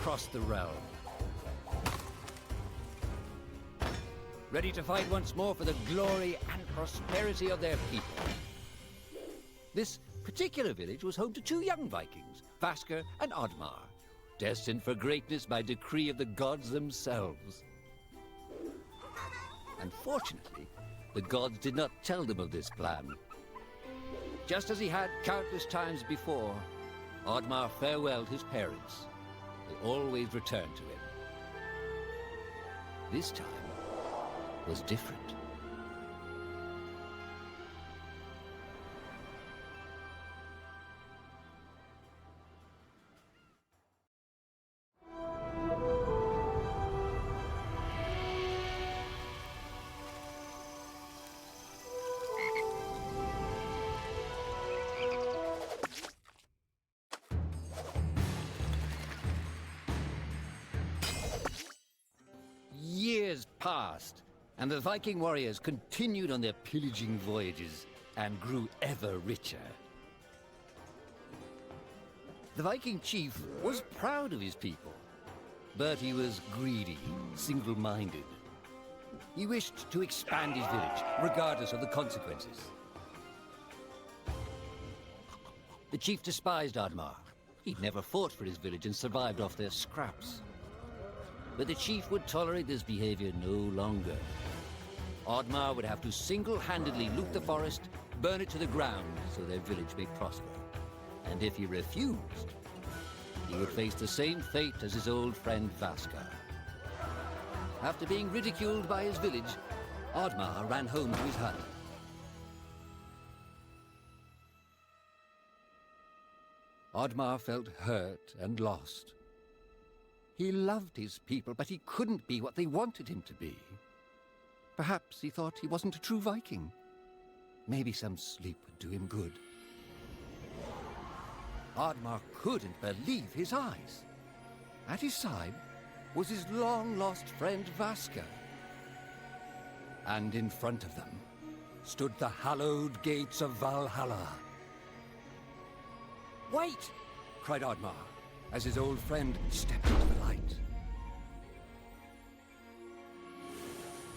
across the realm, ready to fight once more for the glory and prosperity of their people. This particular village was home to two young Vikings, Vasker and Oddmar, destined for greatness by decree of the gods themselves. Unfortunately, the gods did not tell them of this plan. Just as he had countless times before, Oddmar farewelled his parents. They always returned to him. This time was different. Years passed, and the Viking warriors continued on their pillaging voyages and grew ever richer. The Viking chief was proud of his people, but he was greedy, single-minded. He wished to expand his village, regardless of the consequences. The chief despised Oddmar. He'd never fought for his village and survived off their scraps. But the chief would tolerate this behavior no longer. Oddmar would have to single-handedly loot the forest, burn it to the ground so their village may prosper. And if he refused, he would face the same fate as his old friend Vasker. After being ridiculed by his village, Oddmar ran home to his hut. Oddmar felt hurt and lost. He loved his people, but he couldn't be what they wanted him to be. Perhaps he thought he wasn't a true Viking. Maybe some sleep would do him good. Oddmar couldn't believe his eyes. At his side was his long-lost friend Vasker. And in front of them stood the hallowed gates of Valhalla. "Wait!" cried Oddmar, as his old friend stepped into the light.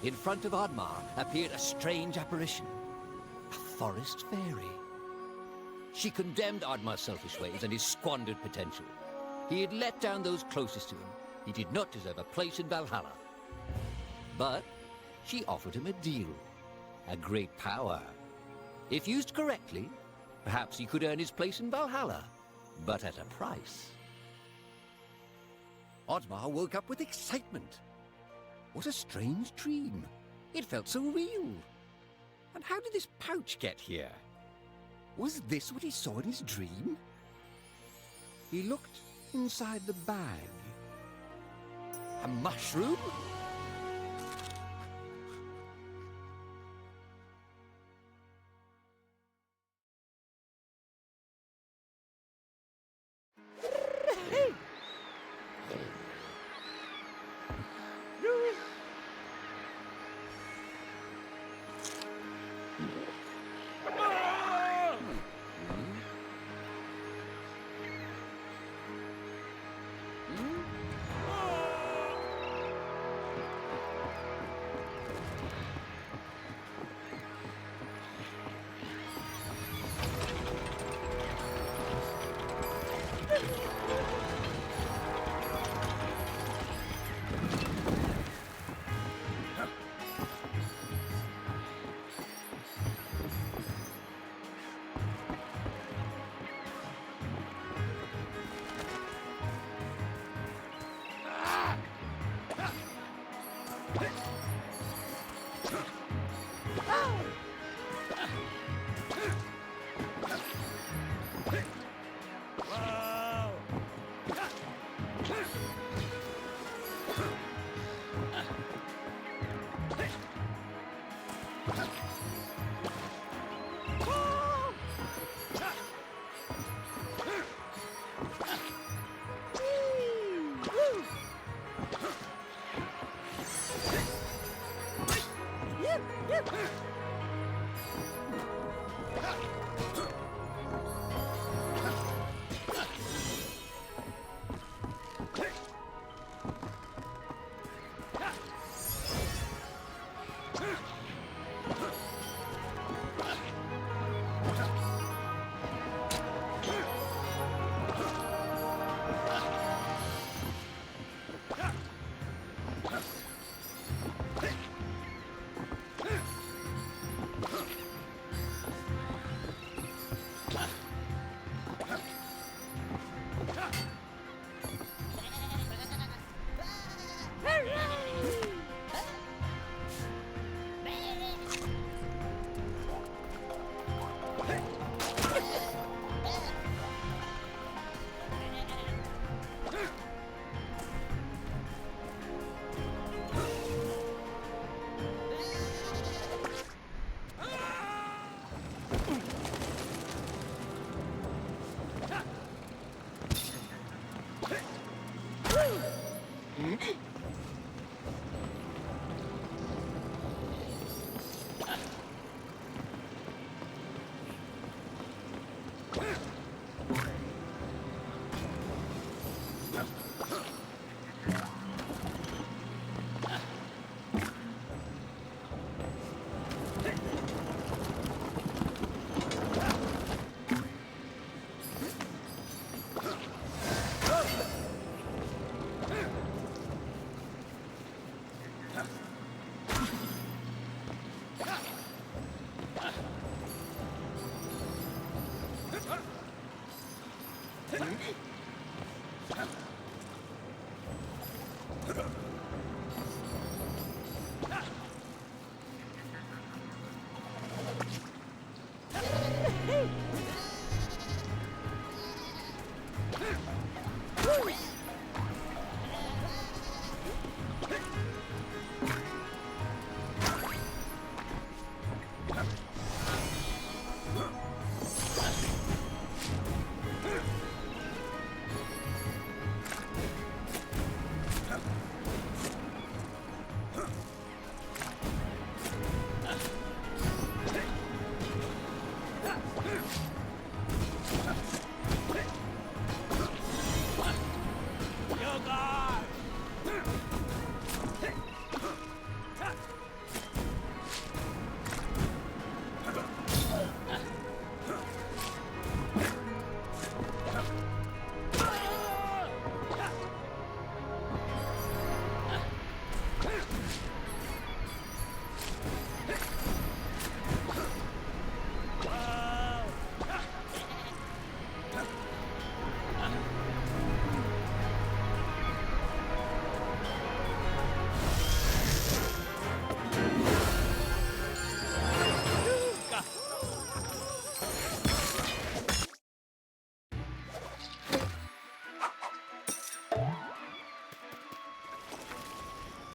In front of Oddmar appeared a strange apparition, a forest fairy. She condemned Oddmar's selfish ways and his squandered potential. He had let down those closest to him. He did not deserve a place in Valhalla. But she offered him a deal, a great power. If used correctly, perhaps he could earn his place in Valhalla, but at a price. Oddmar woke up with excitement. What a strange dream. It felt so real. And how did this pouch get here? Was this what he saw in his dream? He looked inside the bag. A mushroom? Yoga!